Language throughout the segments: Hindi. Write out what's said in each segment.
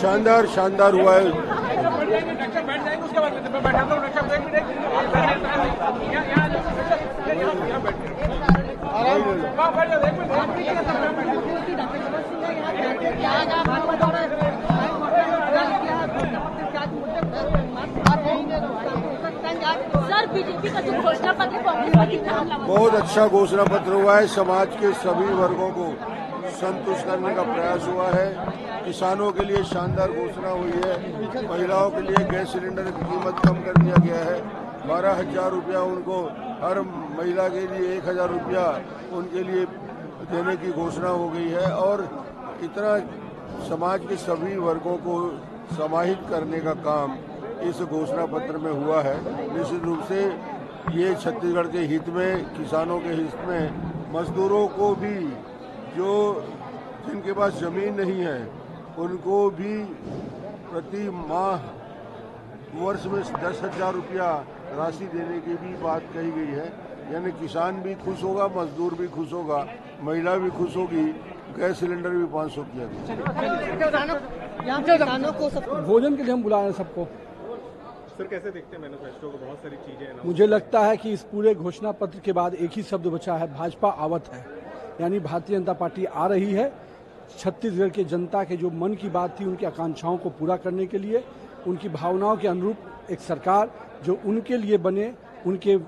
शानदार शानदार हुआ है। सर, बीजेपी का जो घोषणा पत्र कांग्रेस बहुत अच्छा घोषणा पत्र हुआ है। समाज के सभी वर्गों को संतुष्ट करने का प्रयास हुआ है। किसानों के लिए शानदार घोषणा हुई है। महिलाओं के लिए गैस सिलेंडर की कीमत कम कर दिया गया है। 12,000 रुपया उनको, हर महिला के लिए 1,000 रुपया उनके लिए देने की घोषणा हो गई है। और इतना समाज के सभी वर्गों को समाहित करने का काम इस घोषणा पत्र में हुआ है। निश्चित रूप से ये छत्तीसगढ़ के हित में, किसानों के हित में, मजदूरों को भी, जो जिनके पास जमीन नहीं है उनको भी प्रति माह वर्ष में 10,000 रुपया राशि देने की भी बात कही गई है। यानी किसान भी खुश होगा, मजदूर भी खुश होगा, महिला भी खुश होगी। गैस सिलेंडर भी 500 किया गया। भोजन के लिए हम बुला रहे हैं सबको। सर, कैसे देखते हैं मैनिफेस्टो को? बहुत सारी चीजें हैं। मुझे लगता है कि इस पूरे घोषणा पत्र के बाद एक ही शब्द बचा है, भाजपा आवत है। यानी भारतीय जनता पार्टी आ रही है। छत्तीसगढ़ के जनता के जो मन की बात थी, उनकी आकांक्षाओं को पूरा करने के लिए, उनकी भावनाओं के अनुरूप एक सरकार जो उनके लिए बने, उनके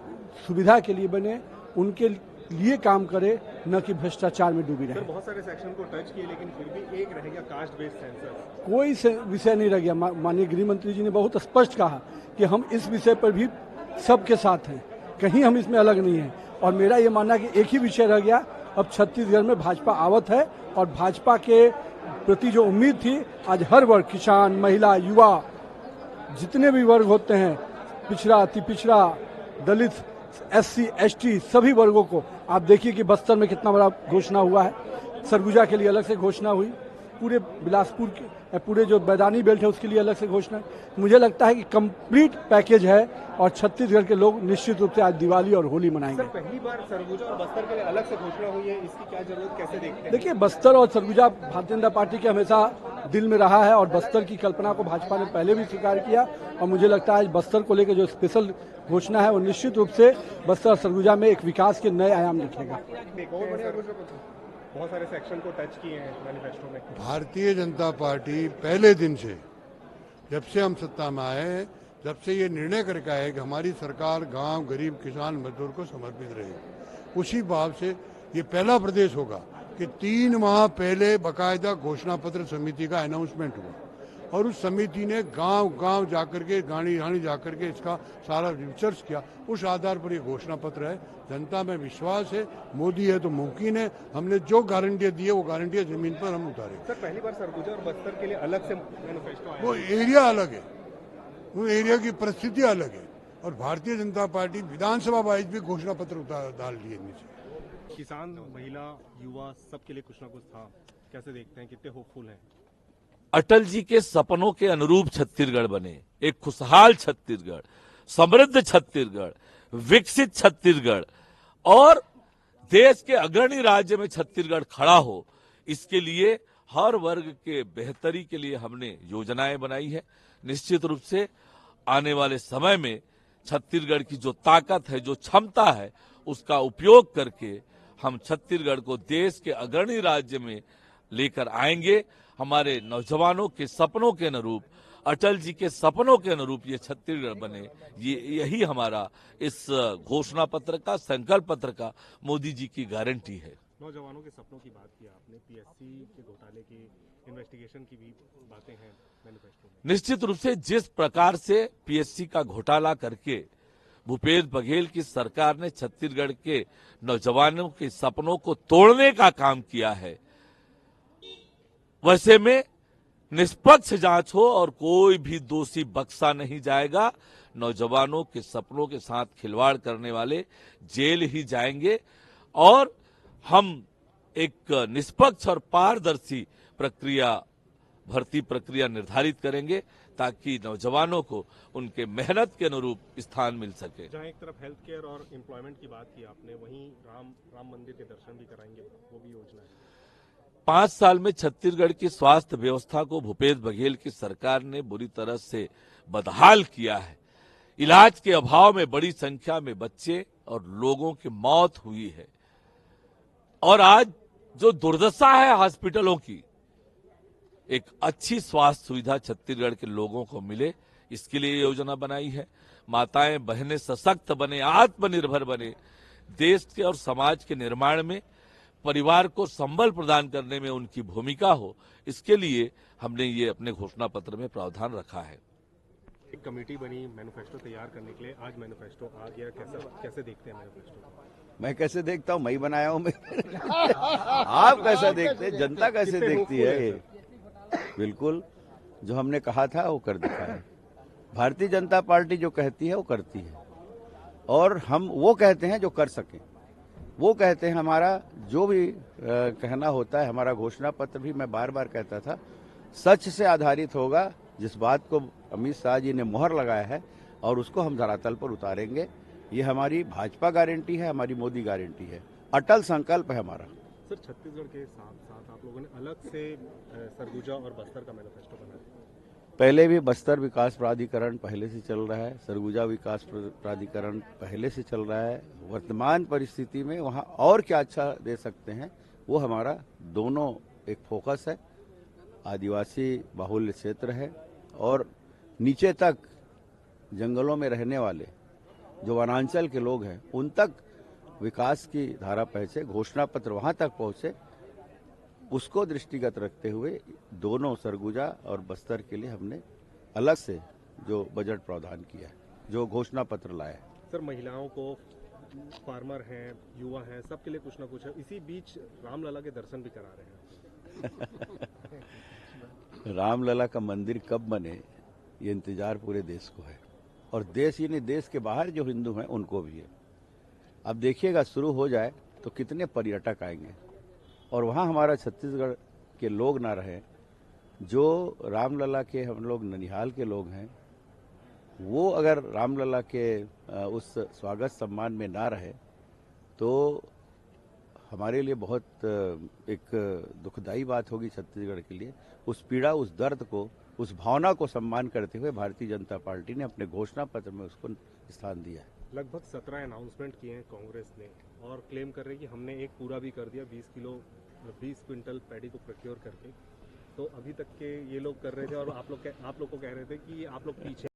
सुविधा के लिए बने, उनके लिए काम करे, न कि भ्रष्टाचार में डूबी रहे। सर, बहुत सारे सेक्शन को टच किए, लेकिन फिर भी एक रह गया, कास्ट बेस्ड सेंसस। कोई विषय नहीं रह गया। माननीय गृह मंत्री जी ने बहुत स्पष्ट कहा कि हम इस विषय पर भी सबके साथ हैं, कहीं हम इसमें अलग नहीं हैं। और मेरा ये मानना है कि एक ही विषय रह गया। अब छत्तीसगढ़ में भाजपा आवत है और भाजपा के प्रति जो उम्मीद थी, आज हर वर्ग, किसान, महिला, युवा, जितने भी वर्ग होते हैं, पिछड़ा, अति पिछड़ा, दलित, SC, ST, सभी वर्गों को आप देखिए कि बस्तर में कितना बड़ा घोषणा हुआ है। सरगुजा के लिए अलग से घोषणा हुई, पूरे बिलासपुर के, पूरे जो मैदानी बेल्ट है उसके लिए अलग से घोषणा है। मुझे लगता है कि कंप्लीट पैकेज है और छत्तीसगढ़ के लोग निश्चित रूप से आज दिवाली और होली मनाएंगे। सर, पहली बार सरगुजा और बस्तर के लिए अलग से घोषणा हुई है, इसकी क्या जरूरत, कैसे देखते हैं? देखिए, बस्तर और सरगुजा भारतीय जनता पार्टी के हमेशा दिल में रहा है और बस्तर की कल्पना को भाजपा ने पहले भी स्वीकार किया। और मुझे लगता है आज बस्तर को लेकर जो स्पेशल घोषणा है वो निश्चित रूप से बस्तर और सरगुजा में एक विकास के नए आयाम लिखेगा। बहुत सारे सेक्शन को टच किए हैं मैनिफेस्टो में। भारतीय जनता पार्टी पहले दिन से, जब से हम सत्ता में आए हैं, जब से ये निर्णय करके आए कि हमारी सरकार गांव, गरीब, किसान, मजदूर को समर्पित रहेगी, उसी भाव से ये पहला प्रदेश होगा कि 3 माह पहले बाकायदा घोषणा पत्र समिति का अनाउंसमेंट हुआ और उस समिति ने गांव गांव जाकर के, गाड़ी गाड़ी जाकर के इसका सारा रिसर्च किया। उस आधार पर ये घोषणा पत्र है। जनता में विश्वास है, मोदी है तो मुमकिन है। हमने जो गारंटियां दी है वो गारंटियां जमीन पर हम उतारे। सर, पहली बार सरगुजा और बस्तर के लिए अलग से मैनिफेस्टो आया। वो एरिया अलग है, वो एरिया की परिस्थिति अलग है। और भारतीय जनता पार्टी विधानसभा वाइज भी घोषणा पत्र डाल दिए नीचे। किसान, महिला, युवा, सबके लिए कुछ ना कुछ था। कैसे देखते हैं, कितने होपफुल हैं? अटल जी के सपनों के अनुरूप छत्तीसगढ़ बने, एक खुशहाल छत्तीसगढ़, समृद्ध छत्तीसगढ़, विकसित छत्तीसगढ़ और देश के अग्रणी राज्य में छत्तीसगढ़ खड़ा हो, इसके लिए हर वर्ग के बेहतरी के लिए हमने योजनाएं बनाई है। निश्चित रूप से आने वाले समय में छत्तीसगढ़ की जो ताकत है, जो क्षमता है, उसका उपयोग करके हम छत्तीसगढ़ को देश के अग्रणी राज्य में लेकर आएंगे। हमारे नौजवानों के सपनों के अनुरूप, अटल जी के सपनों के अनुरूप ये छत्तीसगढ़ बने, यही हमारा इस घोषणा पत्र का, संकल्प पत्र का मोदी जी की गारंटी है। नौजवानों के सपनों की बात की आपने, PSC के घोटाले की इन्वेस्टिगेशन की भी बातें हैं मैनिफेस्टो में। निश्चित रूप से जिस प्रकार से PSC का घोटाला करके भूपेश बघेल की सरकार ने छत्तीसगढ़ के नौजवानों के सपनों को तोड़ने का काम किया है, वैसे में निष्पक्ष जांच हो और कोई भी दोषी बख्शा नहीं जाएगा। नौजवानों के सपनों के साथ खिलवाड़ करने वाले जेल ही जाएंगे और हम एक निष्पक्ष और पारदर्शी प्रक्रिया, भर्ती प्रक्रिया निर्धारित करेंगे ताकि नौजवानों को उनके मेहनत के अनुरूप स्थान मिल सके। जहां एक तरफ हेल्थ केयर और एम्प्लॉयमेंट की बात की आपने, वहीं राम मंदिर के दर्शन भी कराएंगे, वो भी योजना है। 5 साल में छत्तीसगढ़ की स्वास्थ्य व्यवस्था को भूपेश बघेल की सरकार ने बुरी तरह से बदहाल किया है। इलाज के अभाव में बड़ी संख्या में बच्चे और लोगों की मौत हुई है। और आज जो दुर्दशा है हॉस्पिटलों की, एक अच्छी स्वास्थ्य सुविधा छत्तीसगढ़ के लोगों को मिले, इसके लिए योजना बनाई है। माताएं बहनें सशक्त बने, आत्मनिर्भर बने, देश के और समाज के निर्माण में, परिवार को संबल प्रदान करने में उनकी भूमिका हो, इसके लिए हमने ये अपने घोषणा पत्र में प्रावधान रखा है। एक कमेटी बनी मैनिफेस्टो तैयार करने के लिए, आज मैनिफेस्टो आ गया, कैसे देखते हैं मैनिफेस्टो को? मैं कैसे देखता हूँ, मैं ही बनाया हूँ मैं। आप कैसा देखते हैं, जनता कैसे देखती है? ये बिल्कुल जो हमने कहा था वो कर दिखाया है। भारतीय जनता पार्टी जो कहती है वो करती है, और हम वो कहते हैं जो कर सकें। वो कहते हैं, हमारा जो भी कहना होता है, हमारा घोषणा पत्र भी मैं बार बार कहता था, सच से आधारित होगा। जिस बात को अमित शाह जी ने मोहर लगाया है और उसको हम धरातल पर उतारेंगे। ये हमारी भाजपा गारंटी है, हमारी मोदी गारंटी है, अटल संकल्प है हमारा। सर, छत्तीसगढ़ के साथ साथ आप लोगों ने अलग से सरगुजा और बस्तर का मैनिफेस्टो बनाया। पहले भी बस्तर विकास प्राधिकरण पहले से चल रहा है, सरगुजा विकास प्राधिकरण पहले से चल रहा है। वर्तमान परिस्थिति में वहाँ और क्या अच्छा दे सकते हैं, वो हमारा दोनों एक फोकस है। आदिवासी बाहुल्य क्षेत्र है और नीचे तक जंगलों में रहने वाले जो वनांचल के लोग हैं, उन तक विकास की धारा पहुंचे, घोषणा पत्र वहां तक पहुंचे, उसको दृष्टिगत रखते हुए दोनों सरगुजा और बस्तर के लिए हमने अलग से जो बजट प्रावधान किया है, जो घोषणा पत्र लाया है। सर, महिलाओं को, फार्मर हैं, युवा हैं, सबके लिए कुछ ना कुछ है। इसी बीच रामलला के दर्शन भी करा रहे हैं। रामलला का मंदिर कब बने, ये इंतजार पूरे देश को है, और देश ही नहीं, देश के बाहर जो हिंदू हैं उनको भी है। अब देखिएगा, शुरू हो जाए तो कितने पर्यटक आएंगे, और वहाँ हमारा छत्तीसगढ़ के लोग ना रहे। जो रामलला के हम लोग ननिहाल के लोग हैं, वो अगर रामलला के उस स्वागत सम्मान में ना रहे तो हमारे लिए बहुत एक दुखदाई बात होगी छत्तीसगढ़ के लिए। उस पीड़ा, उस दर्द को, उस भावना को सम्मान करते हुए भारतीय जनता पार्टी ने अपने घोषणा पत्र में उसको स्थान दिया है। लगभग 17 अनाउंसमेंट किए हैं कांग्रेस ने, और क्लेम कर रहे हैं कि हमने एक पूरा भी कर दिया, 20 क्विंटल पैडी को प्रोक्योर करके। तो अभी तक के ये लोग कर रहे थे, और आप लोग को कह रहे थे कि आप लोग पीछे